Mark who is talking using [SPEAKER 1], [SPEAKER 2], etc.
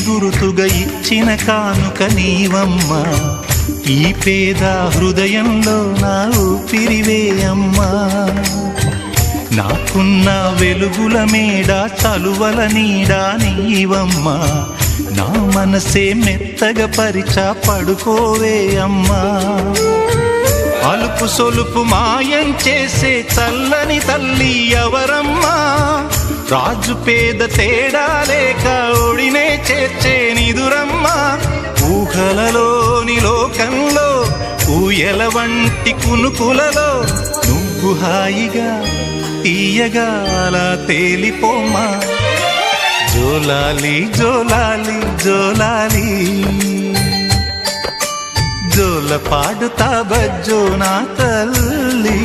[SPEAKER 1] గురుతుగా ఇచ్చిన కానుక నీవమ్మా. ఈ పేద హృదయంలో నా ఊపిరివే అమ్మా. నాకున్న వెలుగుల మేడ చలువల నీడా నీవమ్మా. నా మనసే మెత్తగా పరిచా పడుకోవే అమ్మా. అలుపు సొలుపు మాయం చేసే చల్లని తల్లి ఎవరమ్మా. రాజు పేద తేడా లేక ఒడినే చేర్చే నిదురమ్మా. ఊహలలోని లోకంలో ఊయల వంటి కునుకులలో నువ్వు హాయిగా తీయగా అలా తేలిపోమా. జోలాలి జోలాలి జోలాలి జోల పాడుతా బజ్జో నా తల్లి.